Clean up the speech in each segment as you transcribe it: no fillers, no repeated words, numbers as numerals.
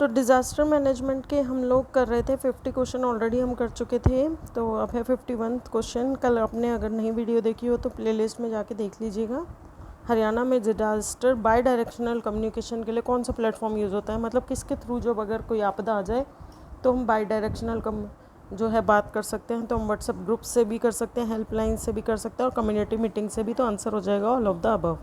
तो disaster management के हम लोग कर रहे थे 50 क्वेश्चन ऑलरेडी हम कर चुके थे, तो अब है 51 क्वेश्चन। कल आपने अगर नहीं वीडियो देखी हो तो प्लेलिस्ट में जाके देख लीजिएगा। हरियाणा में डिज़ास्टर बाई डायरेक्शनल कम्युनिकेशन के लिए कौन सा प्लेटफॉर्म यूज़ होता है, मतलब किसके थ्रू जब अगर कोई आपदा आ जाए तो हम बाई डायरेक्शनल जो है बात कर सकते हैं। तो हम व्हाट्सएप ग्रुप से भी कर सकते हैं, हेल्पलाइन से भी कर सकते हैं और कम्युनिटी मीटिंग से भी। तो आंसर हो जाएगा all of the above.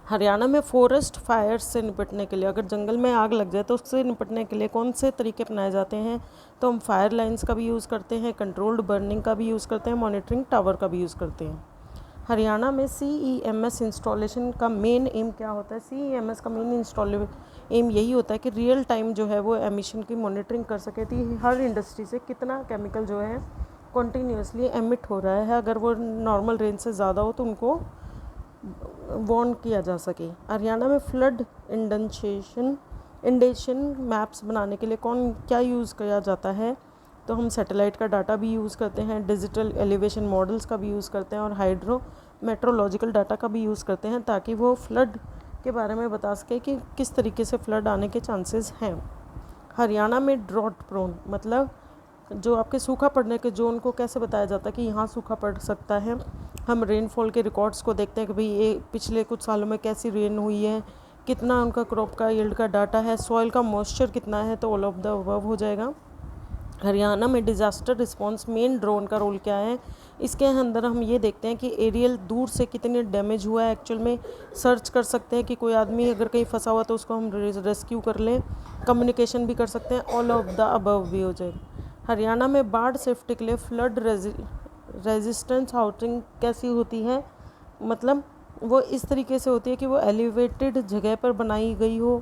Haryana में फॉरेस्ट फायर्स से निपटने के लिए, अगर जंगल में आग लग जाए तो उससे निपटने के लिए कौन से तरीके अपनाए जाते हैं, तो हम फायर लाइन्स का भी यूज़ करते हैं, कंट्रोल्ड बर्निंग का भी यूज़ करते हैं, मॉनिटरिंग टावर का भी यूज़ करते हैं। हरियाणा में CEMS इंस्टॉलेशन का मेन एम क्या होता है? CEMS का मेन एम यही होता है कि रियल टाइम जो है वो एमिशन की मॉनिटरिंग कर सके थी, हर इंडस्ट्री से कितना केमिकल जो है कॉन्टीन्यूसली एमिट हो रहा है, अगर वो नॉर्मल रेंज से ज़्यादा हो तो उनको वार्न किया जा सके। हरियाणा में फ्लड इंडेशन मैप्स बनाने के लिए क्या यूज़ किया जाता है, तो हम सैटेलाइट का डाटा भी यूज़ करते हैं, डिजिटल एलिवेशन मॉडल्स का भी यूज़ करते हैं और हाइड्रो मेट्रोलॉजिकल डाटा का भी यूज़ करते हैं, ताकि वो फ्लड के बारे में बता सके कि किस तरीके से फ्लड आने के चांसेस हैं। हरियाणा में ड्रॉट प्रोन, मतलब जो आपके सूखा पड़ने के जोन को कैसे बताया जाता है कि यहाँ सूखा पड़ सकता है। हम रेनफॉल के रिकॉर्ड्स को देखते हैं कि भाई ये पिछले कुछ सालों में कैसी रेन हुई है, कितना उनका क्रॉप का यील्ड का डाटा है, सॉइल का मॉइस्चर कितना है, तो ऑल ऑफ द अबव हो जाएगा। हरियाणा में डिज़ास्टर रिस्पांस मेन ड्रोन का रोल क्या है, इसके अंदर हम ये देखते हैं कि एरियल दूर से कितने डैमेज हुआ है, एक्चुअल में सर्च कर सकते हैं कि कोई आदमी अगर कहीं फंसा हुआ तो उसको हम रेस्क्यू कर लें, कम्युनिकेशन भी कर सकते हैं, ऑल ऑफ द अबव भी हो जाएगा। हरियाणा में बाढ़ सेफ्टी के लिए फ्लड रेजिस्टेंस हाउसिंग कैसी होती है, मतलब वो इस तरीके से होती है कि वो एलिवेटेड जगह पर बनाई गई हो,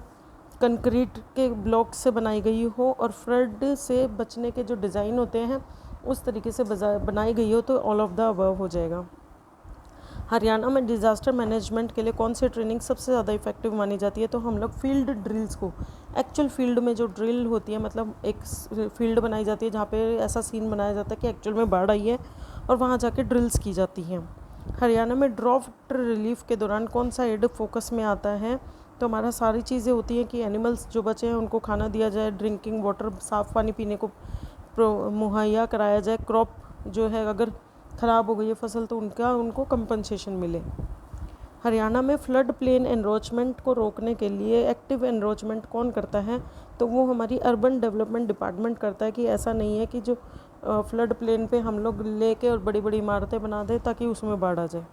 कंक्रीट के ब्लॉक से बनाई गई हो और फ्लड से बचने के जो डिज़ाइन होते हैं उस तरीके से बनाई गई हो, तो ऑल ऑफ द अबव हो जाएगा। हरियाणा में डिज़ास्टर मैनेजमेंट के लिए कौन सी ट्रेनिंग सबसे ज़्यादा इफेक्टिव मानी जाती है, तो हम लोग फील्ड ड्रिल्स को, एक्चुअल फील्ड में जो ड्रिल होती है, मतलब एक फील्ड बनाई जाती है जहाँ पे ऐसा सीन बनाया जाता है कि एक्चुअल में बाढ़ आई है और वहाँ जाके ड्रिल्स की जाती हैं। हरियाणा में ड्रॉट रिलीफ के दौरान कौन सा एड फोकस में आता है, तो हमारा सारी चीज़ें होती हैं कि एनिमल्स जो बचे हैं उनको खाना दिया जाए, ड्रिंकिंग वाटर साफ़ पानी पीने को मुहैया कराया जाए, क्रॉप जो है अगर ख़राब हो गई है फसल तो उनको कंपनसेशन मिले। हरियाणा में फ्लड प्लेन एनरोचमेंट को रोकने के लिए एक्टिव एनरोचमेंट कौन करता है, तो वो हमारी अर्बन डेवलपमेंट डिपार्टमेंट करता है, कि ऐसा नहीं है कि जो फ्लड प्लेन पे हम लोग लेके और बड़ी बड़ी इमारतें बना दें ताकि उसमें बाढ़ आ जाए।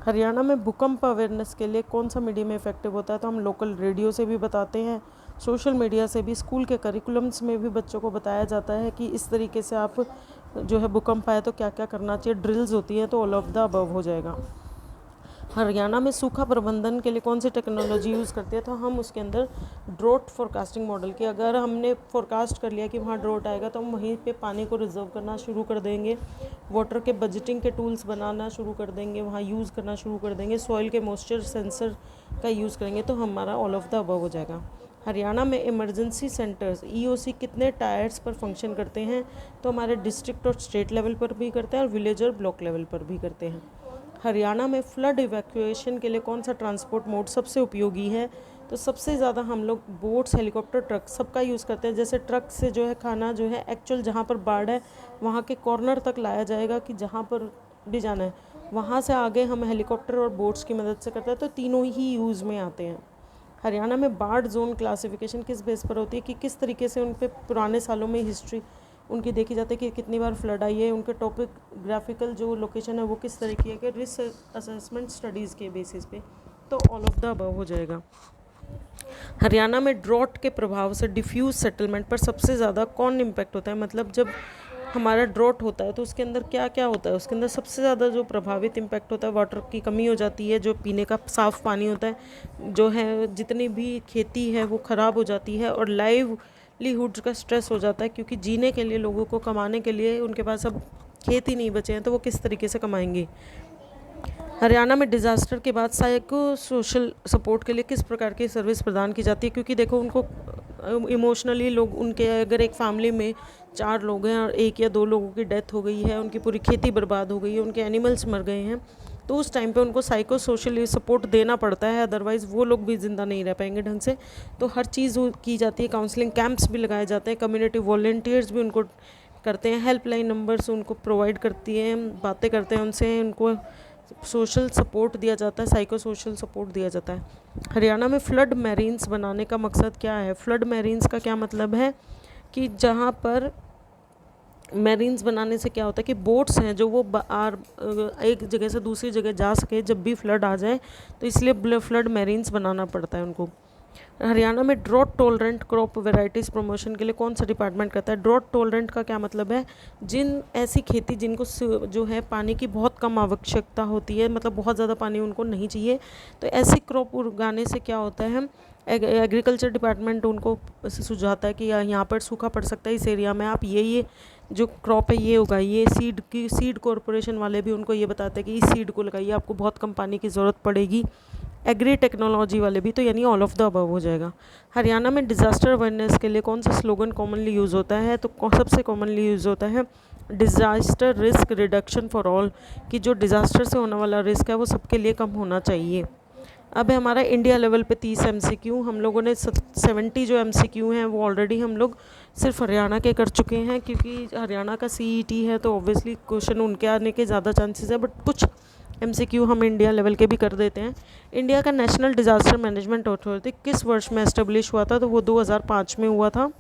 हरियाणा में भूकंप अवेयरनेस के लिए कौन सा मीडियम इफेक्टिव होता है, तो हम लोकल रेडियो से भी बताते हैं, सोशल मीडिया से भी, स्कूल के करिकुलम्स में भी बच्चों को बताया जाता है कि इस तरीके से आप जो है भूकंप आए तो क्या क्या करना चाहिए, ड्रिल्स होती हैं, तो ऑल ऑफ द अबव हो जाएगा। हरियाणा में सूखा प्रबंधन के लिए कौन सी टेक्नोलॉजी यूज़ करती है, तो हम उसके अंदर ड्रॉट फोरकास्टिंग मॉडल की, अगर हमने फोरकास्ट कर लिया कि वहाँ ड्रॉट आएगा तो हम वहीं पे पानी को रिजर्व करना शुरू कर देंगे, वाटर के बजटिंग के टूल्स बनाना शुरू कर देंगे, वहाँ यूज़ करना शुरू कर देंगे, सॉइल के मॉइस्चर सेंसर का यूज़ करेंगे, तो हमारा ऑल ऑफ द अबव हो जाएगा। हरियाणा में इमरजेंसी सेंटर्स EOC कितने टायर्स पर फंक्शन करते हैं, तो हमारे डिस्ट्रिक्ट और स्टेट लेवल पर भी करते हैं और विलेज और ब्लॉक लेवल पर भी करते हैं। हरियाणा में फ्लड इवैक्यूएशन के लिए कौन सा ट्रांसपोर्ट मोड सबसे उपयोगी है, तो सबसे ज़्यादा हम लोग बोट्स, हेलीकॉप्टर, ट्रक सबका यूज़ करते हैं। जैसे ट्रक से जो है खाना जो है एक्चुअल जहाँ पर बाढ़ है वहाँ के कॉर्नर तक लाया जाएगा, कि जहाँ पर भी जाना है वहाँ से आगे हम हेलीकॉप्टर और बोट्स की मदद से करते हैं, तो तीनों ही यूज़ में आते हैं। हरियाणा में बाढ़ जोन क्लासिफिकेशन किस बेस पर होती है, कि किस तरीके से उन पे पुराने सालों में हिस्ट्री उनकी देखी जाती है कि कितनी बार फ्लड आई है, उनके टॉपिक ग्राफिकल जो लोकेशन है वो किस तरीके है, कि रिस्क असेसमेंट स्टडीज़ के बेसिस पे, तो ऑल ऑफ द अबव हो जाएगा। हरियाणा में ड्रॉट के प्रभाव से डिफ्यूज सेटलमेंट पर सबसे ज़्यादा कौन इम्पैक्ट होता है, मतलब जब हमारा ड्रॉट होता है तो उसके अंदर क्या क्या होता है, उसके अंदर सबसे ज़्यादा जो प्रभावित इम्पैक्ट होता है, वाटर की कमी हो जाती है, जो पीने का साफ़ पानी होता है जो है, जितनी भी खेती है वो ख़राब हो जाती है और लाइवलीहुड का स्ट्रेस हो जाता है, क्योंकि जीने के लिए लोगों को, कमाने के लिए उनके पास अब खेत ही नहीं बचे हैं, तो वो किस तरीके से कमाएंगे। हरियाणा में डिज़ास्टर के बाद साइको सोशल सपोर्ट के लिए किस प्रकार की सर्विस प्रदान की जाती है, क्योंकि देखो उनको इमोशनली लोग, उनके अगर एक फैमिली में 4 लोग हैं और 1 या 2 लोगों की डेथ हो गई है, उनकी पूरी खेती बर्बाद हो गई है, उनके एनिमल्स मर गए हैं, तो उस टाइम पे उनको साइको सोशली सपोर्ट देना पड़ता है, अदरवाइज़ वो लोग भी ज़िंदा नहीं रह पाएंगे ढंग से। तो हर चीज़ की जाती है, काउंसलिंग कैंप्स भी लगाए जाते हैं, कम्युनिटी वॉल्टियर्स भी उनको करते हैं, हेल्पलाइन नंबर्स उनको प्रोवाइड करती हैं, बातें करते हैं उनसे, उनको सोशल सपोर्ट दिया जाता है, साइको सोशल सपोर्ट दिया जाता है। हरियाणा में फ्लड मैरीन्स बनाने का मकसद क्या है? फ्लड मैरीन्स का क्या मतलब है कि जहाँ पर मैरीन्स बनाने से क्या होता है कि बोट्स हैं जो वो एक जगह से दूसरी जगह जा सके जब भी फ्लड आ जाए, तो इसलिए फ्लड मैरीन्स बनाना पड़ता है उनको। हरियाणा में drought tolerant crop varieties promotion के लिए कौन सा डिपार्टमेंट करता है? ड्रॉट टॉलरेंट का क्या मतलब है? जिन ऐसी खेती जिनको जो है पानी की बहुत कम आवश्यकता होती है, मतलब बहुत ज़्यादा पानी उनको नहीं चाहिए, तो ऐसी क्रॉप उगाने से क्या होता है, एग्रीकल्चर डिपार्टमेंट उनको सुझाता है कि यहाँ पर सूखा पड़ सकता है, इस एरिया में आप ये जो क्रॉप है ये उगाइए। सीड कॉरपोरेशन वाले भी उनको ये बताते हैं कि इस सीड को लगाइए, आपको बहुत कम पानी की ज़रूरत पड़ेगी। एग्री टेक्नोलॉजी वाले भी, तो यानी ऑल ऑफ द अबव हो जाएगा। हरियाणा में डिज़ास्टर अवेयरनेस के लिए कौन सा स्लोगन कॉमनली यूज़ होता है? तो सबसे कॉमनली यूज़ होता है disaster risk reduction for all, कि जो डिज़ास्टर से होने वाला रिस्क है वो सबके लिए कम होना चाहिए। अब है हमारा इंडिया लेवल पे 30 MCQ। हम लोगों ने 70 जो MCQ हैं वो ऑलरेडी हम लोग सिर्फ हरियाणा के कर चुके हैं, क्योंकि हरियाणा का CET है तो ऑब्वियसली क्वेश्चन उनके आने के ज़्यादा चांसेस है, बट कुछ MCQ हम इंडिया लेवल के भी कर देते हैं। इंडिया का नेशनल डिज़ास्टर मैनेजमेंट अथॉरिटी किस वर्ष में एस्टेब्लिश हुआ था? तो वो 2005 में हुआ था।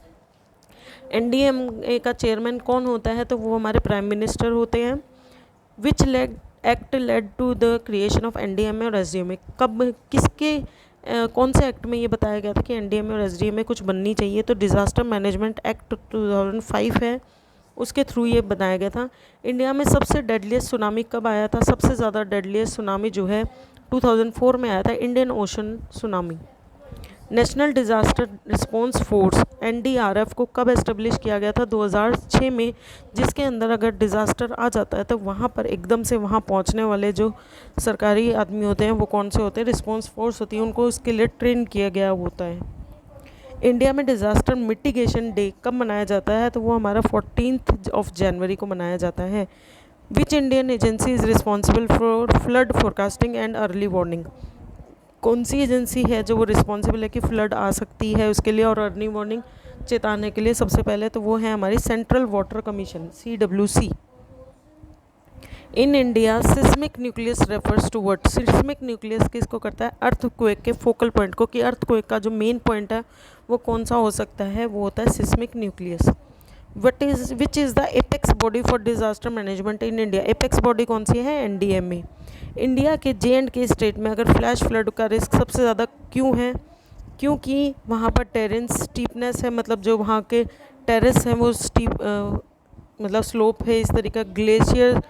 NDMA का चेयरमैन कौन होता है? तो वो हमारे प्राइम मिनिस्टर होते हैं। Which act led to the creation of NDMA और SDMA? कब कौन से एक्ट में ये बताया गया था कि NDMA और SDMA कुछ बननी चाहिए? तो डिज़ास्टर मैनेजमेंट एक्ट 2005 है, उसके थ्रू ये बनाया गया था। इंडिया में सबसे डेडलीस्ट सुनामी कब आया था? सबसे ज़्यादा डेडलीस्ट सुनामी जो है 2004 में आया था, Indian ocean tsunami. National disaster response force NDRF को कब एस्टेब्लिश किया गया था? 2006 में, जिसके अंदर अगर डिज़ास्टर आ जाता है तो वहाँ पर एकदम से वहाँ पहुँचने वाले जो सरकारी आदमी होते हैं वो कौन से होते हैं? रिस्पॉन्स फोर्स होती है, उनको उसके लिए ट्रेन किया गया होता है। इंडिया में डिज़ास्टर मिटिगेशन डे कब मनाया जाता है? तो वो हमारा 14 जनवरी को मनाया जाता है। Which Indian agency is responsible for flood forecasting and early warning? कौन सी एजेंसी है जो वो रिस्पॉन्सिबल है कि फ्लड आ सकती है उसके लिए और अर्ली वार्निंग चेताने के लिए? सबसे पहले तो वो है हमारी central water commission, CWC। In India seismic nucleus refers to what? Seismic nucleus किसको करता है? अर्थक्वेक के फोकल पॉइंट को, कि अर्थक्वेक का जो मेन पॉइंट है वो कौन सा हो सकता है? वो होता है seismic nucleus. Which is the apex body for disaster management in India? Apex body कौन सी है? NDMA। इंडिया के J&K स्टेट में अगर फ्लैश फ्लड का रिस्क सबसे ज़्यादा क्यों है? क्योंकि वहाँ पर टेरेंस स्टीपनेस है, मतलब जो वहाँ के टेरेस हैं वो मतलब स्लोप है, इस तरीका ग्लेशियर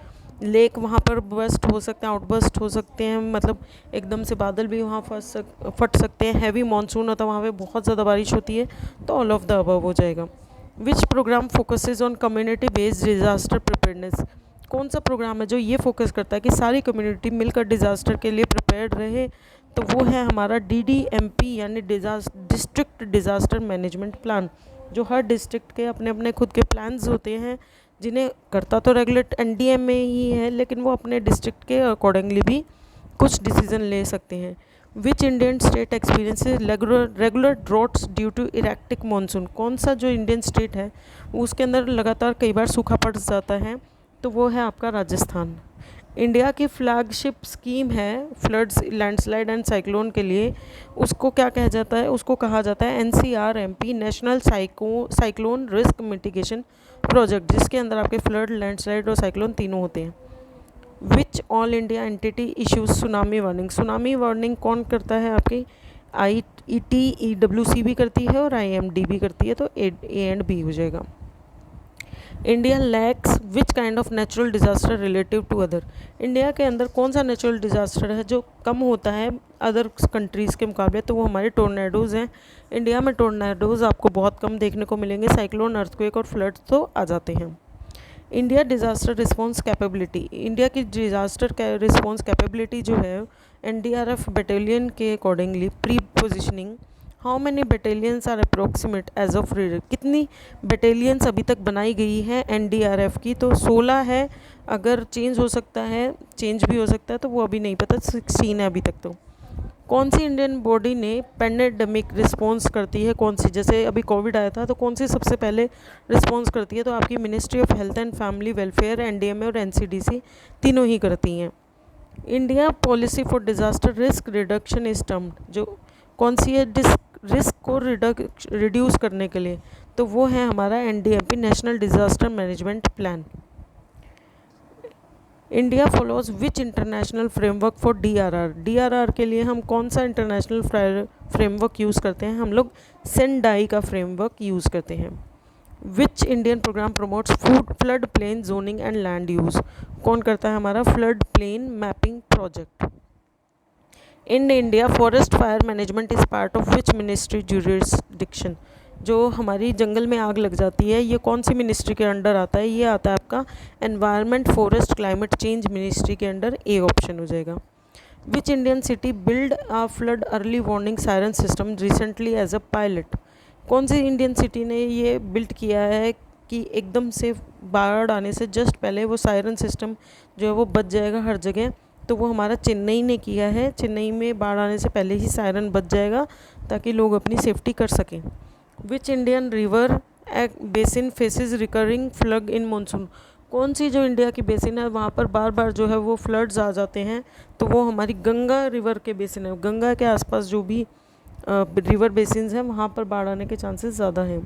लेक वहाँ पर बस्ट हो सकते हैं, आउटबस्ट हो सकते हैं, मतलब एकदम से बादल भी वहाँ फट सकते हैं। हैवी मानसून होता है वहाँ पे, बहुत ज़्यादा बारिश होती है, तो ऑल ऑफ द अबव हो जाएगा। विच programme focuses on community based disaster preparedness? कौन सा प्रोग्राम है जो ये फोकस करता है कि सारी कम्युनिटी मिलकर डिज़ास्टर के लिए प्रिपेयर्ड रहे? तो वो है हमारा DDMP यानी डिस्ट्रिक्ट डिज़ास्टर मैनेजमेंट प्लान, जो हर डिस्ट्रिक्ट के अपने अपने खुद के प्लान्स होते हैं, जिन्हें करता तो रेगुलेट NDMA ही है, लेकिन वो अपने डिस्ट्रिक्ट के अकॉर्डिंगली भी कुछ डिसीजन ले सकते हैं। Which Indian state experiences regular droughts due to erratic monsoon? कौन सा जो इंडियन स्टेट है उसके अंदर लगातार कई बार सूखा पड़ जाता है? तो वो है आपका राजस्थान। इंडिया की फ्लैगशिप स्कीम है फ्लड्स, लैंडस्लाइड एंड साइक्लोन के लिए, उसको क्या कहा जाता है? उसको कहा जाता है NCRMP, national cyclone risk mitigation project, जिसके अंदर आपके फ्लड, लैंडस्लाइड और साइक्लोन तीनों होते हैं। Which all India entity issues tsunami warning? Tsunami warning कौन करता है? आपकी EWC भी करती है और IMD भी करती है, तो A एंड B हो जाएगा। India lacks which kind of natural disaster relative to other? India के अंदर कौन सा नेचुरल डिज़ास्टर है जो कम होता है अदर कंट्रीज़ के मुकाबले? तो वो हमारे टोर्नेडोज़ हैं। इंडिया में टोर्नेडोज़ आपको बहुत कम देखने को मिलेंगे, साइक्लोन, अर्थक्वेक और फ्लड तो आ जाते हैं। India disaster response capability, India की डिज़ास्टर रिस्पॉन्स कैपेबिलिटी जो है NDRF बटालियन के accordingly pre positioning how many battalions are approximate as of reader, कितनी बटालियंस अभी तक बनाई गई है एनडीआरएफ की, तो 16 है, अगर चेंज हो सकता है, चेंज भी हो सकता है, तो वो अभी नहीं पता, 16 है अभी तक। तो कौन सी इंडियन बॉडी ने पैंडेमिक रिस्पॉन्स करती है, कौन सी, जैसे अभी कोविड आया था तो कौन सी सबसे पहले रिस्पॉन्स करती है, तो आपकी ministry of health and family welfare, NDMA और एनसीडीसी तीनों ही करती हैं। India policy for disaster risk reduction is termed, जो कौन सी है रिस्क को रिड्यूस करने के लिए, तो वो है हमारा NDMP, national disaster management plan. India follows which international framework for DRR, DRR के लिए हम कौन सा इंटरनेशनल फ्रेमवर्क यूज़ करते हैं, हम लोग सेंडाई का फ्रेमवर्क यूज़ करते हैं। Which Indian program promotes flood plain zoning and land use, कौन करता है हमारा flood plain mapping project. In India forest fire management is part of which ministry jurisdiction, जो हमारी जंगल में आग लग जाती है ये कौन सी मिनिस्ट्री के अंडर आता है, ये आता है आपका environment forest climate change ministry के अंडर, ए ऑप्शन हो जाएगा। Which Indian city build a flood early warning siren system recently as a pilot, कौन सी इंडियन सिटी ने ये बिल्ड किया है कि एकदम से बाढ़ आने से जस्ट पहले वो सायरन सिस्टम जो है वो बच जाएगा हर जगह, तो वो हमारा चेन्नई ने किया है। चेन्नई में बाढ़ आने से पहले ही सायरन बच जाएगा ताकि लोग अपनी सेफ्टी कर सकें। Which Indian river basin faces recurring flood in monsoon, कौन सी जो इंडिया की बेसिन है वहाँ पर बार बार जो है वो फ्लड्स आ जाते हैं, तो वो हमारी गंगा रिवर के बेसिन है, गंगा के आसपास जो भी रिवर बेसिन्स हैं वहाँ पर बाढ़ आने के चांसेस ज़्यादा हैं।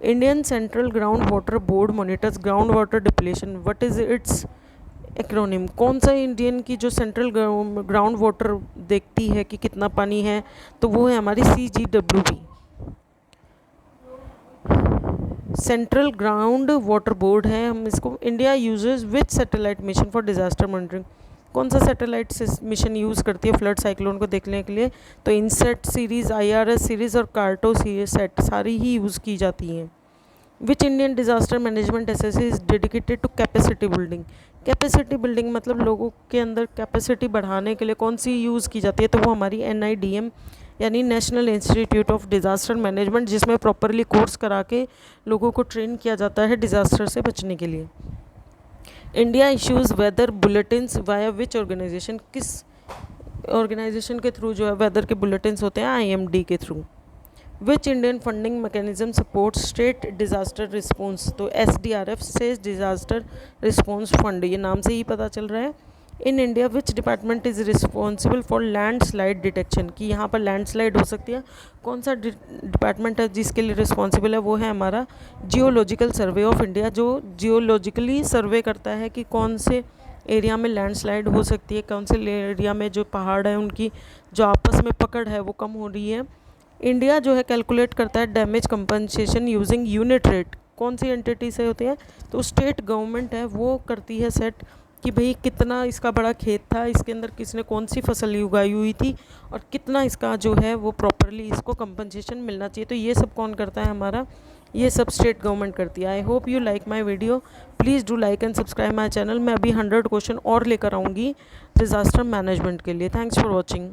Indian central ground water board monitors ground water depletion, what is it's acronym, कौन सा इंडियन की जो सेंट्रल ग्राउंड वाटर देखती है कि कितना पानी है, तो वो है हमारी CGWB, central ground water board है हम इसको। India uses which satellite mission for disaster monitoring, कौन सा सैटेलाइट मिशन यूज़ करती है फ्लड साइक्लोन को देखने के लिए, तो इनसेट सीरीज़, IRS सीरीज़ और कार्टो सेट सारी ही यूज़ की जाती हैं। Which Indian disaster management SSC is dedicated to capacity building, capacity building मतलब लोगों के अंदर कैपेसिटी बढ़ाने के लिए कौन सी यूज़ की जाती है, तो वो हमारी NIDM यानी national institute of disaster management, जिसमें प्रॉपरली कोर्स करा के लोगों को ट्रेन किया जाता है डिज़ास्टर से बचने के लिए। India issues weather bulletins via which organization, किस ऑर्गेनाइजेशन के थ्रू जो है वेदर के बुलेटिन्स होते हैं, IMD के through. Which Indian funding mechanism support state disaster response, तो SDRF state disaster response fund, ये नाम से ही पता चल रहा है। In India which department is responsible for landslide detection, कि यहाँ पर लैंडस्लाइड हो सकती है, कौन सा डिपार्टमेंट है जिसके लिए रिस्पॉन्सिबल है, वो है हमारा जियोलॉजिकल सर्वे ऑफ इंडिया, जो जियोलॉजिकली सर्वे करता है कि कौन से एरिया में लैंडस्लाइड हो सकती है, कौन से एरिया में जो पहाड़ है उनकी जो आपस में पकड़ है वो कम हो रही है। इंडिया जो है कैलकुलेट करता है damage compensation using unit rate, कौन सी एंटिटी से होती है, तो स्टेट गवर्नमेंट है वो करती है सेट कि भाई कितना इसका बड़ा खेत था, इसके अंदर किसने कौन सी फसल उगाई हुई थी और कितना इसका जो है वो प्रॉपरली इसको कंपनसेशन मिलना चाहिए, तो ये सब कौन करता है हमारा, ये सब स्टेट गवर्नमेंट करती है। I hope you like my video, please do like and subscribe my channel. मैं अभी 100 क्वेश्चन और लेकर आऊँगी डिज़ास्टर मैनेजमेंट के लिए। Thanks for watching.